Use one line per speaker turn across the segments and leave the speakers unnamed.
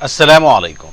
अस्सलामुअलैकुम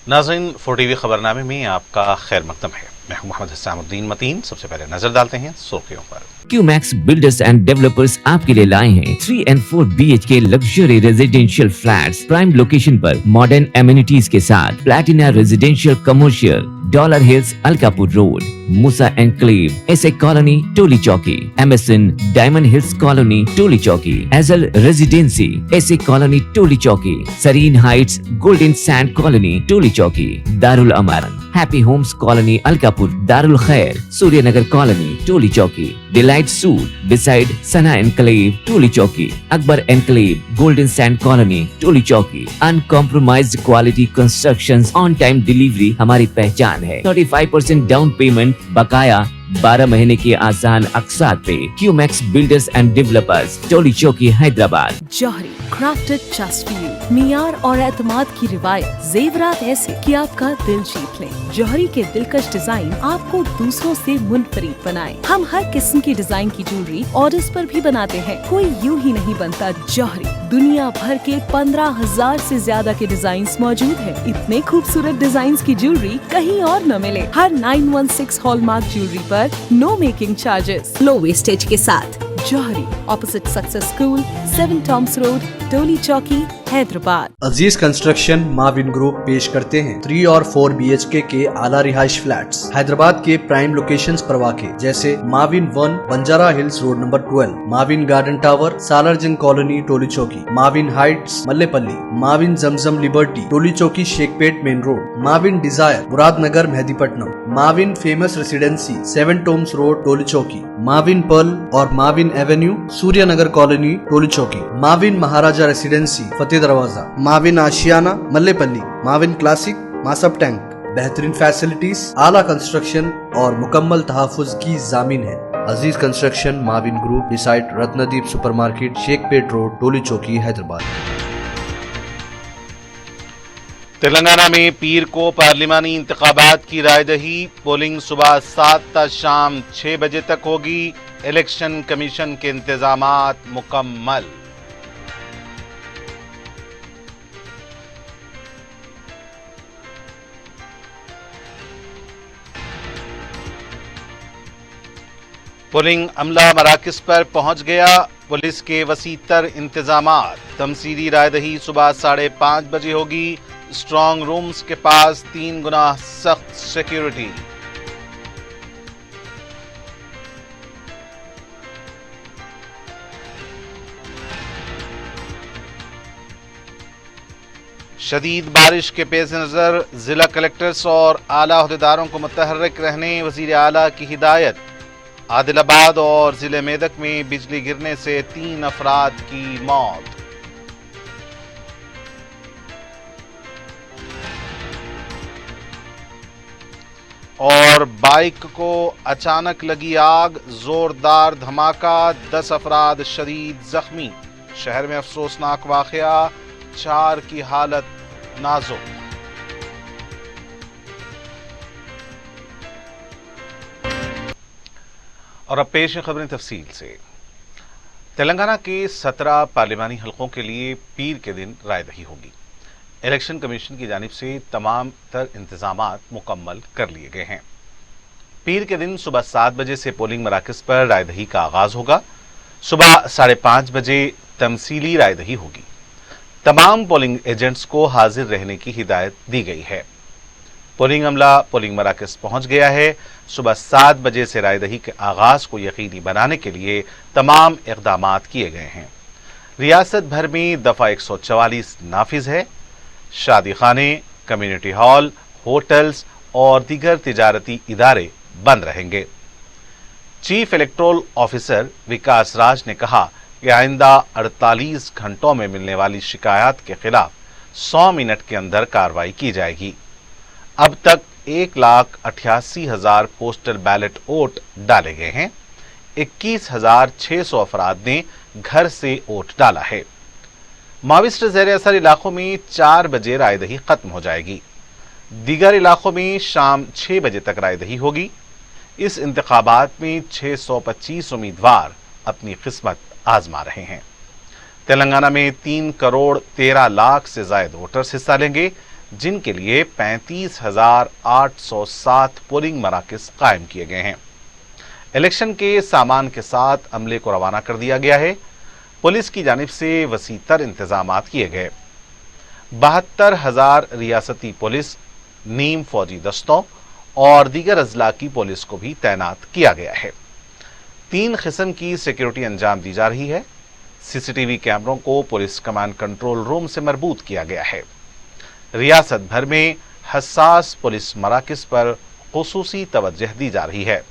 नाज़रीन, 4TV खबरनामे में आपका खैर मकदम है। मैं हूं मोहम्मद हुसैनुद्दीन मतीन। सबसे पहले नजर डालते हैं सुर्खियों पर।
QMax बिल्डर्स एंड डेवलपर्स आपके लिए लाए हैं 3 and 4 BHK luxury residential flats prime location पर मॉडर्न एमिनिटीज के साथ। Platina residential commercial, dollar hills Alkapur road, Moosa enclave, SA colony Toli Chowki, MSN diamond hills colony Toli Chowki, Ajal residency SA colony Toli Chowki, Sareen heights golden sand colony Toli Chowki, Darul Amaran happy homes colony Alkapur, Darul Khair Suryanagar colony Toli Chowki, delight suite beside Sana enclave Toli Chowki, Akbar enclave golden sand colony Toli चौकी। Uncompromised quality constructions, on time delivery हमारी पहचान है। 35% down payment, बकाया 12 महीने की आसान अक़सात पे। QMax builders and developers, Toli Chowki, Hyderabad.
Johri crafted just for you, मियार और एतमाद की रिवायत, जेवरात ऐसे कि आपका दिल जीत ले। जौहरी के दिलकश डिजाइन आपको दूसरों से मुनफरिद बनाए। हम हर किस्म की डिजाइन की ज्वेलरी ऑर्डर्स पर भी बनाते हैं, कोई यूं ही नहीं बनता। जौहरी दुनिया भर के 15,000 से ज्यादा के डिजाइन मौजूद है। इतने खूबसूरत डिजाइन की ज्वेलरी कहीं और न मिले। हर 916 हॉलमार्क ज्वेलरी पर no making charges, low wastage के साथ। Johari opposite success school, 7 tombs road, Toli Chowki, Hyderabad.
Aziz construction Mavin group पेश करते हैं 3 और 4 BHK के आला रिहाइश फ्लैट्स हैदराबाद के प्राइम लोकेशंस पर वाक़े, जैसे Mavin 1 Banjara hills road number 12, Mavin garden tower Salarjung colony Toli Chowki, Mavin heights Mallepally, Mavin Zamzam liberty Toli Chowki Shaikpet main road, Mavin desire Muradnagar Mehdipatnam, Mavin famous residency 7 tombs road Toli Chowki, Mavin pearl और Mavin avenue Suryanagar colony Toli Chowki, Mavin Maharaja residency Fateh Darwaza, Mavin Ashiana Mallepally, Mavin classic Masab tank. बेहतरीन फैसिलिटीज, आला कंस्ट्रक्शन और मुकम्मल तहफ़्फ़ुज़ की ज़ामीन है। Aziz construction Mavin group beside Ratnadeep supermarket Shaikpet road Toli Chowki Hyderabad.
Telangana में पीर को पार्लिमानी इंतखाबात की रायदही, पोलिंग सुबह 7 ta शाम 6 बजे तक होगी। इलेक्शन कमीशन के इंतजामात मुकम्मल। पोलिंग अमला मराकज़ पर पहुंच गया। पुलिस के वसीतर इंतजामात। तमसीली रायदही सुबह 5:30 बजे होगी। स्ट्रांग रूम्स के पास 3 गुना सख्त सिक्योरिटी। शदीद बारिश के पेश नज़र जिला कलेक्टर्स और आला अहदेदारों को मुतहर्रिक रहने वज़ीर आला की हिदायत। आदिलाबाद और जिले मेदक में बिजली गिरने से 3 अफराद की मौत। और बाइक को अचानक लगी आग, जोरदार धमाका, 10 अफराद शदीद जख्मी। शहर में अफसोसनाक वाक़या, 4 की हालत नाजुक। और अब पेश खबरें तफसील से। तेलंगाना के 17 पार्लिमानी हलकों के लिए पीर के दिन रायदही होगी। इलेक्शन कमीशन की जानिब से तमाम तर इंतजामात मुकम्मल कर लिए गए हैं। पीर के दिन सुबह 7 बजे से पोलिंग मराकज़ पर रायदही का आगाज होगा। सुबह 5:30 बजे तमसीली रायदही होगी। तमाम पोलिंग एजेंट्स को हाजिर रहने की हिदायत दी गई है। पोलिंग अमला पोलिंग मराकज़ पहुंच गया है। सुबह 7 बजे से रायदही के आगाज को यकीनी बनाने के लिए तमाम इक़दामात किए गए हैं। रियासत भर में दफ़ा 144 नाफिज है। शादी खाने, कम्युनिटी हॉल, होटल्स और दीगर तिजारती इदारे बंद रहेंगे। चीफ इलेक्टोरल ऑफिसर विकास राज ने कहा कि आइंदा 48 घंटों में मिलने वाली शिकायत के खिलाफ 100 मिनट के अंदर कार्रवाई की जाएगी। अब तक 1,88,000 पोस्टल बैलेट वोट डाले गए हैं। 21,600 अफराद ने घर से वोट डाला है। माविस्ट ज़ेर असर इलाकों में 4 बजे रायदही खत्म हो जाएगी। दीगर इलाकों में शाम 6 बजे तक रायदही होगी। इस इंतखाबात में 625 उम्मीदवार अपनी किस्मत आजमा रहे हैं। तेलंगाना में 3 करोड़ 13 लाख से ज्यादा वोटर्स हिस्सा लेंगे, जिनके लिए 35,807 पोलिंग मराकज कायम किए गए हैं। इलेक्शन के सामान के साथ अमले को रवाना कर दिया गया है। पुलिस की जानिब से वसीतर इंतजाम किए गए। 72,000 रियासती पुलिस, नीम फौजी दस्तों और दीगर अजला की पुलिस को भी तैनात किया गया है। 3 किस्म की सिक्योरिटी अंजाम दी जा रही है। सीसीटीवी कैमरों को पुलिस कमांड कंट्रोल रूम से मरबूत किया गया है। रियासत भर में हसास पुलिस मराकज पर खुसूसी तवज्जो दी जा रही है।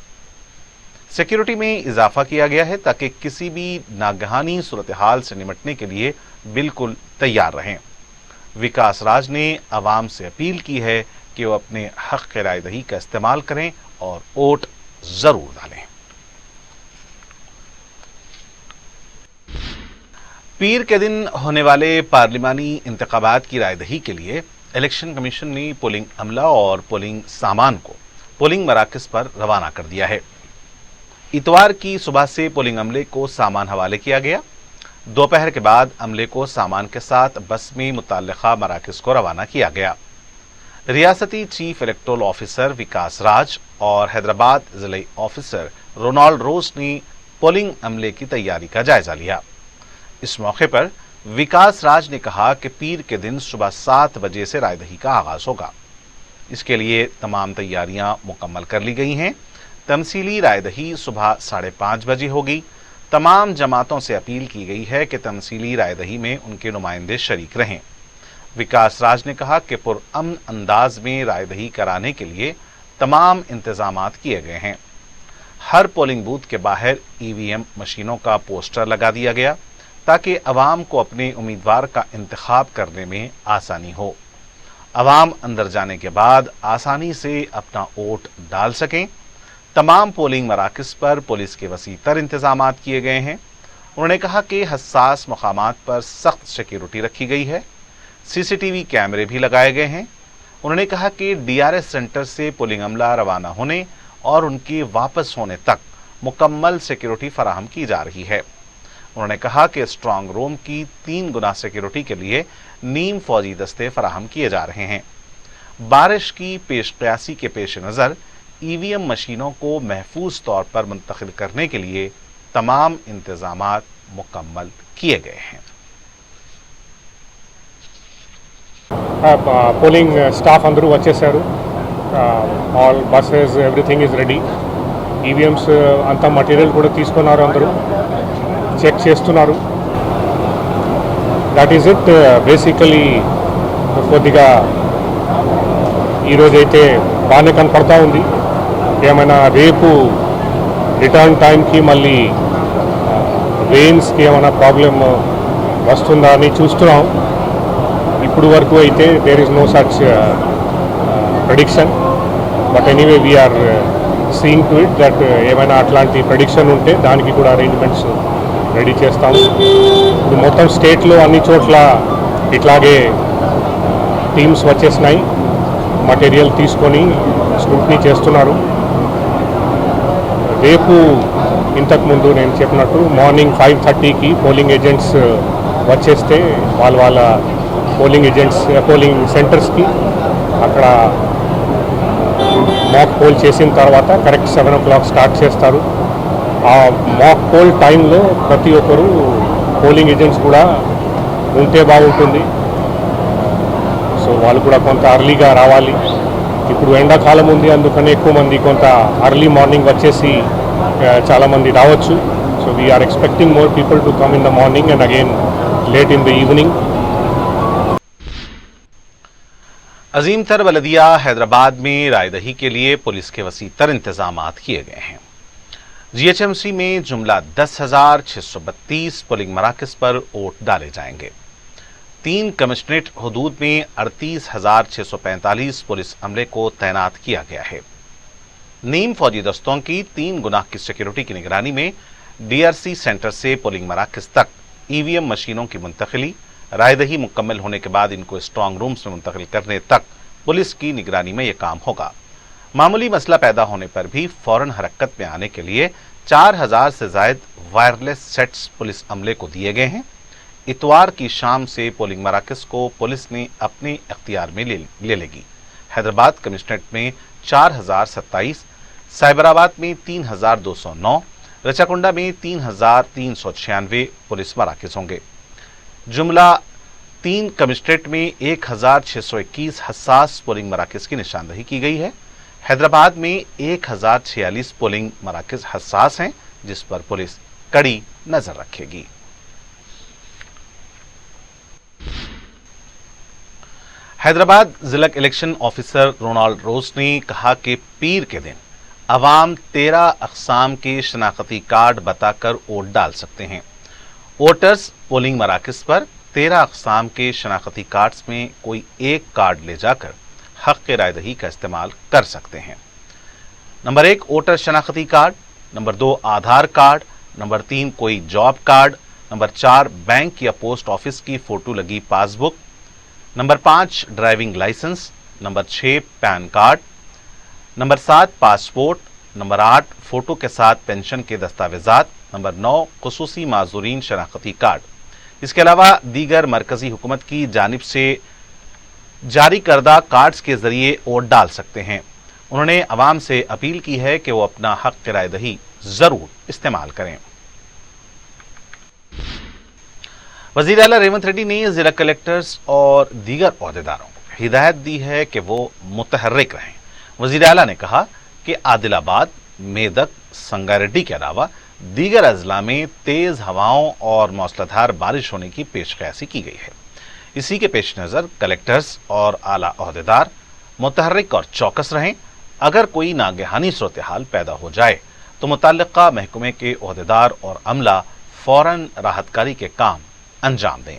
सिक्योरिटी में इजाफा किया गया है ताकि किसी भी नागहानी सूरत हाल से निपटने के लिए बिल्कुल तैयार रहें। विकास राज ने आवाम से अपील की है कि वो अपने हक की रायदही का इस्तेमाल करें और वोट जरूर डालें। पीर के दिन होने वाले पार्लिमानी इंतखाबात की रायदही के लिए इलेक्शन कमीशन ने पोलिंग अमला और पोलिंग सामान को पोलिंग मराकज पर रवाना कर दिया है। इतवार की सुबह से पोलिंग अमले को सामान हवाले किया गया। दोपहर के बाद अमले को सामान के साथ बस में मुतल्लिका मराकज को रवाना किया गया। रियासती चीफ इलेक्टोरल ऑफिसर विकास राज और हैदराबाद जिले ऑफिसर रोनाल्ड रोज ने पोलिंग अमले की तैयारी का जायजा लिया। इस मौके पर विकास राज ने कहा कि पीर के दिन सुबह 7 बजे से रायदही का आगाज होगा। इसके लिए तमाम तैयारियां मुकम्मल कर ली गई हैं। तमसीली रायदही सुबह 5:30 बजे होगी। तमाम जमातों से अपील की गई है कि तमसीली रायदही में उनके नुमाइंदे शरीक रहें। विकास राज ने कहा कि पुरअमन अंदाज में रायदही कराने के लिए तमाम इंतजामात किए गए हैं। हर पोलिंग बूथ के बाहर ईवीएम मशीनों का पोस्टर लगा दिया गया ताकि अवाम को अपने उम्मीदवार का इंतखाब करने में आसानी हो। अवाम अंदर जाने के बाद आसानी से अपना वोट डाल सकें। तमाम पोलिंग मराकज पर पुलिस के वसीतर इंतजामात किए गए हैं। उन्होंने कहा कि हसास मकामात पर सख्त सिक्योरिटी रखी गई है। सीसीटीवी कैमरे भी लगाए गए हैं। उन्होंने कहा कि डीआरएस सेंटर से पोलिंग अमला रवाना होने और उनके वापस होने तक मुकम्मल सिक्योरिटी फराहम की जा रही है। उन्होंने कहा कि स्ट्रांग रूम की 3 गुना सिक्योरिटी के लिए नीम फौजी दस्ते फराहम किए जा रहे हैं। बारिश की पेशकयासी के पेश नज़र ईवीएम मशीनों को महफूज तौर पर मुंतकिल करने के लिए तमाम इंतजामात मुकम्मल किए गए हैं।
పోలింగ్ స్టాఫ్ అందరూ వచ్చేసారు. All buses everything is ready. EVMs అంతా మటీరియల్ కూడా తీసుకున్నారు. అందరూ చెక్ చేస్తున్నారు. That is it. బేసికలీ కొద్దిగా ఈరోజైతే బాగానే కనపడతా ఉంది. ఏమైనా రేపు రిటర్న్ టైంకి మళ్ళీ రెయిన్స్కి ఏమైనా ప్రాబ్లం వస్తుందా అని చూస్తున్నాం. ఇప్పుడు వరకు అయితే there is no such prediction. But anyway we are seeing to it that ఏమైనా అట్లాంటి ప్రెడిక్షన్ ఉంటే దానికి కూడా అరేంజ్మెంట్స్ రెడీ చేస్తాము. ఇప్పుడు మొత్తం స్టేట్లో అన్ని చోట్ల ఇట్లాగే టీమ్స్ వచ్చేసినాయి. మటీరియల్ తీసుకొని స్క్రూటినీ చేస్తున్నారు. రేపు ఇంతకుముందు నేను చెప్పినట్టు మార్నింగ్ 5:30కి పోలింగ్ ఏజెంట్స్ వచ్చేస్తే వాళ్ళ పోలింగ్ సెంటర్స్కి అక్కడ మాక్ పోల్ చేసిన తర్వాత కరెక్ట్ 7 o'clock స్టార్ట్ చేస్తారు. ఆ మాక్ పోల్ టైంలో ప్రతి ఒక్కరు పోలింగ్ ఏజెంట్స్ కూడా ఉంటే బాగుంటుంది. సో వాళ్ళు కూడా కొంత అర్లీగా రావాలి. ఇప్పుడు ఎండాకాలం ఉంది, అందుకని ఎక్కువ మంది కొంత అర్లీ మార్నింగ్ వచ్చేసి చాలామంది రావచ్చు. So we are expecting more people to come in the morning and again late in the evening.
अजीम तर बलदिया हैदराबाद में रायदही के लिए पुलिस के वसीतर इंतजामात किए गए हैं। जीएचएमसी में जुमला 10,632 पोलिंग मराकज पर वोट डाले जाएंगे। 3 कमिश्नरेट हदूद में 38,645 पुलिस अमले को तैनात किया गया है। नीम फौजी दस्तों की 3 गुना की सिक्योरिटी की निगरानी में डीआरसी सेंटर से पोलिंग मराकज तक ईवीएम मशीनों की मुंतकिली, रायदही मुकम्मल होने के बाद इनको स्ट्रांग रूम्स में मुंतकिल करने तक पुलिस की निगरानी में यह काम होगा। मामूली मसला पैदा होने पर भी फौरन हरकत में आने के लिए 4,000 से ज्यादा वायरलेस सेट्स पुलिस अमले को दिए गए हैं। इतवार की शाम से पोलिंग मराकज को पुलिस ने अपने इख्तियार में ले लेगी। हैदराबाद कमिश्नरेट में 4027, साइबराबाद में 3209, रचाकुंडा में 3396 पुलिस मराकज होंगे। जुमला 3 कमिश्नरेट में 1621 हसास पोलिंग मराकज की निशानदही की गई है। हैदराबाद में 1046 पोलिंग मराकज हसास हैं, जिस पर पुलिस कड़ी नजर रखेगी। हैदराबाद जिला इलेक्शन ऑफिसर रोनाल्ड रोज ने कहा कि पीर के दिन अवाम 13 अक़साम के शनाख्ती कार्ड बताकर वोट डाल सकते हैं। वोटर्स पोलिंग मराकज पर 13 अक़साम के शनाख्ती कार्ड्स में कोई एक कार्ड ले जाकर हक़ राय दही का इस्तेमाल कर सकते हैं। नंबर 1 वोटर शनाख्ती card, number 2 Aadhaar card, number 3 कोई जॉब कार्ड, नंबर 4 बैंक या पोस्ट ऑफिस की फोटो लगी passbook, number 5 driving licence, number 6 PAN card, number 7 passport, number 8 photo के साथ पेंशन के दस्तावेजात, नंबर 9 खुसूसी माजूरीन शनाख्ती कार्ड। इसके अलावा दीगर मरकजी हुकूमत की जानिब से जारी करदा कार्ड्स के जरिए वोट डाल सकते हैं। उन्होंने अवाम से अपील की है कि वो अपना हक राय दही जरूर इस्तेमाल करें। वजीर आला रेवंत रेड्डी ने जिला कलेक्टर्स और दीगर ओहदेदारों को हिदायत दी है कि वो मुतहर्रिक रहें। वजीर आला ने कहा कि आदिलाबाद, मेदक, संगारेड्डी के अलावा दीगर अजला में तेज हवाओं और मौसलाधार बारिश होने की पेशकयासी की गई है। इसी के पेश नज़र कलेक्टर्स और आला ओहदेदार मुतहर्रिक और चौकस रहें। अगर कोई नागहानी सूरत हाल पैदा हो जाए तो मुतल्लिका महकमे के ओहदेदार और अमला फौरन राहतकारी के काम अंजाम दें।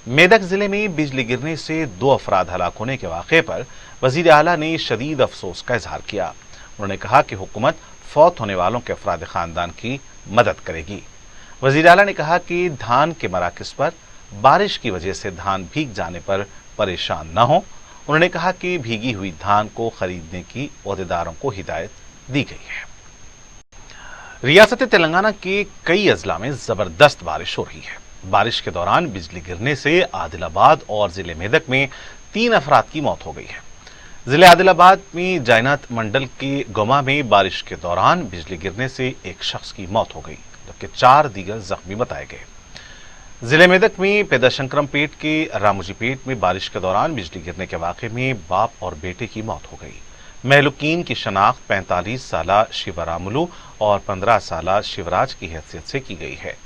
मेदक जिले में बिजली गिरने से 2 अफराद हलाक होने के वाक़े पर वजीर आला ने शदीद अफसोस का इजहार किया। उन्होंने कहा कि हुकूमत फौत होने वालों के अफराद खानदान की मदद करेगी। वजीर आला ने कहा कि धान के मराकज पर बारिश की वजह से धान भीग जाने पर परेशान न हो। उन्होंने कहा कि भीगी हुई धान को खरीदने की ओहदेदारों को हिदायत दी गई है। रियासत तेलंगाना के कई अजला में जबरदस्त बारिश हो रही है। बारिश के दौरान बिजली गिरने से आदिलाबाद और जिले मेदक में 3 अफराद की मौत हो गई है। जिले आदिलाबाद में जैनात मंडल के गोमा में बारिश के दौरान बिजली गिरने से एक शख्स की मौत हो गई, जबकि 4 दीगर जख्मी बताए गए। जिले मेदक में पेदाशंकरम पेट के रामोजी पेट में बारिश के दौरान बिजली गिरने के वाक़े में बाप और बेटे की मौत हो गई। महलुकीन की शनाख्त 45 साला शिवरामुलू और 15 साला शिवराज की हैसियत से की गई है।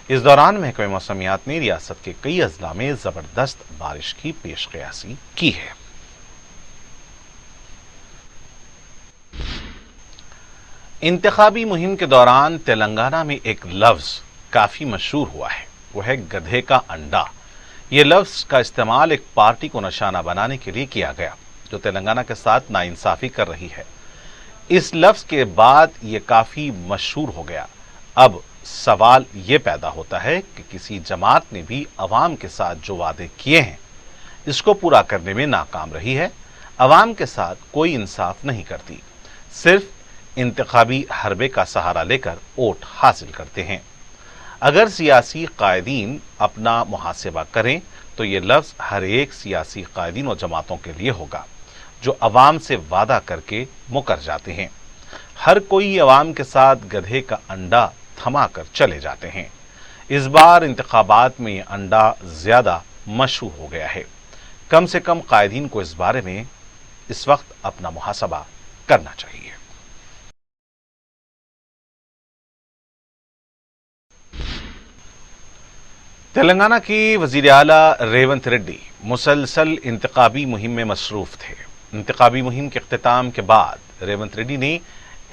इस दौरान महकमे मौसमियात ने रियासत के कई अजला में जबरदस्त बारिश की पेशकयासी की है। इंतखाबी मुहिम के दौरान तेलंगाना में एक लफ्ज काफी मशहूर हुआ है, वो है गधे का अंडा। ये लफ्ज का इस्तेमाल एक पार्टी को निशाना बनाने के लिए किया गया जो तेलंगाना के साथ नाइंसाफी कर रही है। इस लफ्ज के बाद ये काफी मशहूर हो गया। अब सवाल ये पैदा होता है कि किसी जमात ने भी अवाम के साथ जो वादे किए हैं इसको पूरा करने में नाकाम रही है। अवाम के साथ कोई इंसाफ नहीं करती, सिर्फ इंतखाबी हरबे का सहारा लेकर वोट हासिल करते हैं। अगर सियासी कायदीन अपना मुहासिबा करें तो ये लफ्ज हर एक सियासी कायदीन और जमातों के लिए होगा जो अवाम से वादा करके मुकर जाते हैं। हर कोई अवाम के साथ गधे का अंडा थमा कर चले जाते हैं। इस बार इंतखाबात में ये अंडा ज्यादा मशहूर हो गया है। कम से कम कायदीन को इस बारे में इस वक्त अपना मुहासबा करना चाहिए। तेलंगाना की वजीर आला रेवंत रेड्डी मुसलसल इंतखाबी मुहिम में मसरूफ थे। इंतखाबी मुहिम के इख्तिताम के बाद रेवंत रेड्डी ने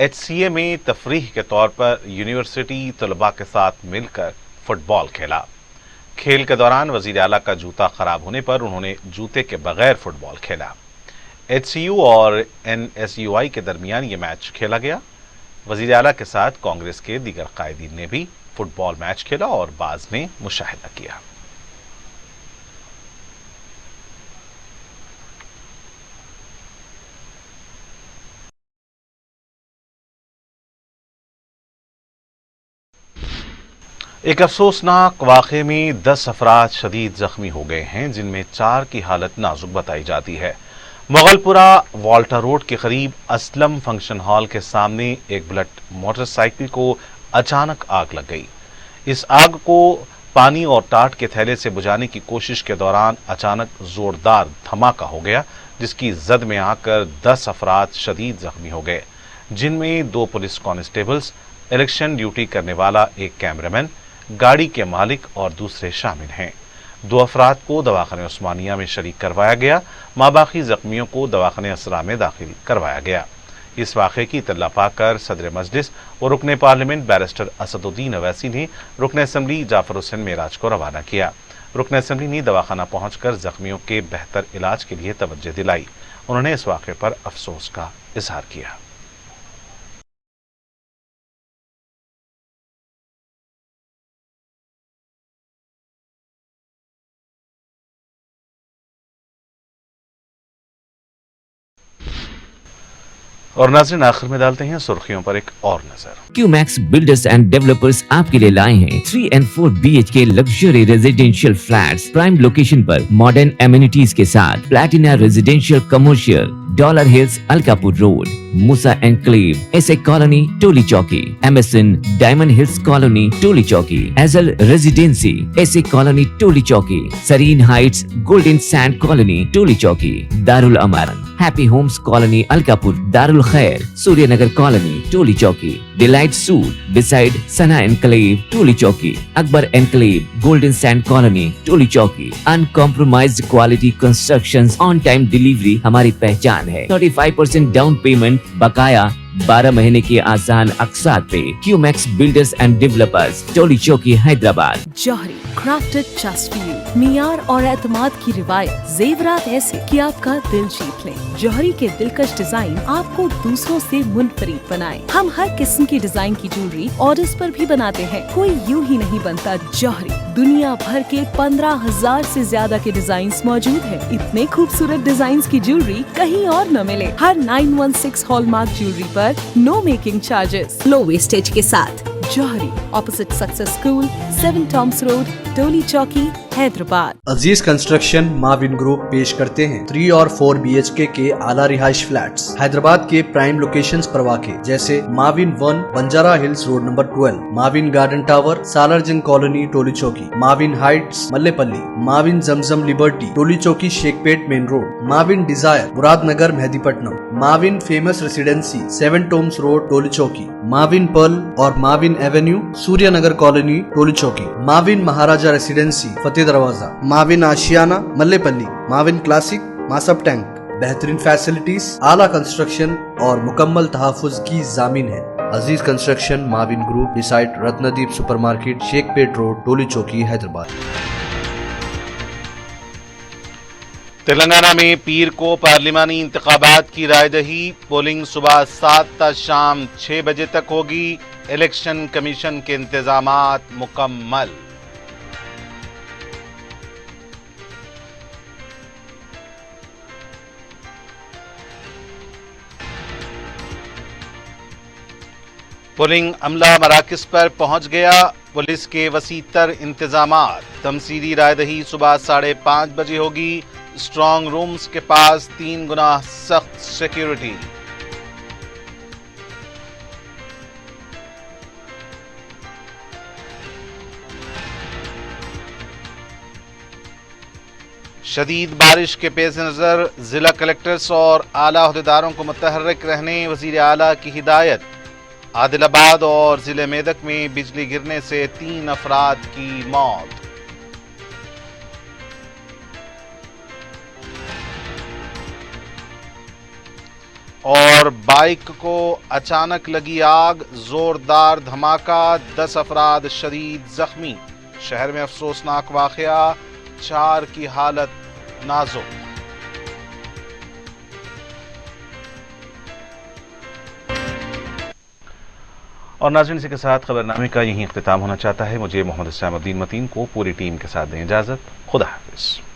HCA में तफरीह के तौर पर यूनिवर्सिटी तलबा के साथ मिलकर फुटबॉल खेला। खेल के दौरान वजीर आला का जूता खराब होने पर उन्होंने जूते के बगैर फुटबॉल खेला। HCU और NSUI के दरमियान ये मैच खेला गया। वजीर आला के साथ कांग्रेस के दीगर कायदीन ने भी फुटबॉल मैच खेला और बाज ने मुशाहिदा किया। एक अफसोसनाक वाक़े में 10 अफराद शदीद जख्मी हो गए हैं, जिनमें 4 की हालत नाजुक बताई जाती है। मुगलपुरा वाल्टा रोड के करीब असलम फंक्शन हॉल के सामने एक बुलेट मोटरसाइकिल को अचानक आग लग गई। इस आग को पानी और टाट के थैले से बुझाने की कोशिश के दौरान अचानक जोरदार धमाका हो गया, जिसकी जद में आकर 10 अफराद शदीद जख्मी हो गए, जिनमें 2 पुलिस कांस्टेबल्स, इलेक्शन ड्यूटी करने वाला एक कैमरामैन, गाड़ी के मालिक और दूसरे शामिल हैं। 2 अफराद को दवाखाने उस्मानिया में शरीक करवाया गया। माबाकी जख्मियों को दवाखाने असरा में दाखिल करवाया गया। इस वाक़े की इत्तला पाकर सदर मजलिस और रुकन पार्लियामेंट बैरिस्टर असदुद्दीन अवैसी ने रुकन असम्बली जाफर हुसैन मेराज को रवाना किया। रुकन असम्बली ने दवाखाना पहुंचकर जख्मियों के बेहतर इलाज के लिए तवज्जो दिलाई। उन्होंने इस वाक़े पर अफसोस का इजहार किया। और नाज़रीन, आखिर में डालते हैं सुर्खियों पर एक और नजर।
क्यूमैक्स बिल्डर्स एंड डेवलपर्स आपके लिए लाए हैं 3 and 4 BHK luxury residential flats prime location पर मॉडर्न एमिनिटीज के साथ। Platina residential commercial, dollar hills Alkapur road, Moosa enclave, SA colony Toli Chowki, MSN diamond hills colony Toli Chowki, Ajal residency SA colony Toli Chowki, Sareen heights golden sand colony Toli Chowki, Darul Aman happy homes colony Alkapur, Darul Khair Suryanagar colony Toli Chowki, delight suite beside Sana enclave Toli Chowki, Akbar enclave golden sand colony Toli चौकी। Uncompromised quality constructions, on time delivery हमारी पहचान है। 35% down payment, बकाया 12 महीने की आसान अक़सात पे। QMax builders and developers, Toli Chowki, Hyderabad.
Johri crafted just for you, मियार और एतमाद की रिवायत, जेवरात ऐसे कि आपका दिल जीत ले। जौहरी के दिलकश डिजाइन आपको दूसरों से मुनफरिद बनाए। हम हर किस्म की डिजाइन की ज्वेलरी ऑर्डर्स पर भी बनाते हैं, कोई यूं ही नहीं बनता। जौहरी दुनिया भर के 15,000 से ज्यादा के डिजाइन मौजूद है। इतने खूबसूरत डिजाइन की ज्वेलरी कहीं और न मिले। हर 916 हॉलमार्क ज्वेलरी पर no making charges, low wastage के साथ। Johari, opposite success school, 7 tombs road, Toli Chowki, Hyderabad.
Aziz construction Mavin group पेश करते हैं 3 और 4 BHK के आला रिहाइश फ्लैट्स हैदराबाद के प्राइम लोकेशंस पर वाक़े, जैसे Mavin 1 Banjara hills road number 12, Mavin garden tower Salarjung colony Toli Chowki, Mavin heights Mallepally, Mavin Zamzam liberty Toli Chowki Shaikpet main road, Mavin desire Muradnagar Mehdipatnam, Mavin famous residency 7 tombs road Toli Chowki, Mavin pearl और Mavin avenue Suryanagar colony Toli Chowki, Mavin Maharaja residency Fateh Darwaza, Mavin Ashiana Mallepally, Mavin classic Masab tank. बेहतरीन फैसिलिटीज, आला कंस्ट्रक्शन और मुकम्मल तहफ़्फ़ुज़ की ज़ामिन है। Aziz construction Mavin group, beside Ratnadeep supermarket, Shaikpet road, Toli Chowki, Hyderabad.
Telangana में पीर को पार्लिमानी इंतखाबात की रायदही, पोलिंग सुबह 7 ta शाम 6 बजे तक होगी। इलेक्शन कमीशन के इंतजामात मुकम्मल। पोलिंग अमला मराकिस पर पहुंच गया। पुलिस के वसीतर इंतजामात। तमसीली रायदही सुबह 5:30 बजे होगी। स्ट्रांग रूम्स के पास 3 गुना सख्त सिक्योरिटी। शदीद बारिश के पेश नज़र जिला कलेक्टर्स और आला अहदेदारों को मुतहर्रिक रहने वज़ीर आला की हिदायत। आदिलाबाद और जिले मेदक में बिजली गिरने से 3 अफराद की मौत। और बाइक को अचानक लगी आग, जोरदार धमाका, 10 अफराद शदीद जख्मी। शहर में अफसोसनाक वाक़या, 4 की हालत नाजुक। और नाज़रीन, इसी के साथ खबरनामे का यहीं इख्तिताम होना चाहता है। मुझे मोहम्मद इस्लामुद्दीन मतीन को पूरी टीम के साथ दें इजाज़त। खुदा हाफिज़।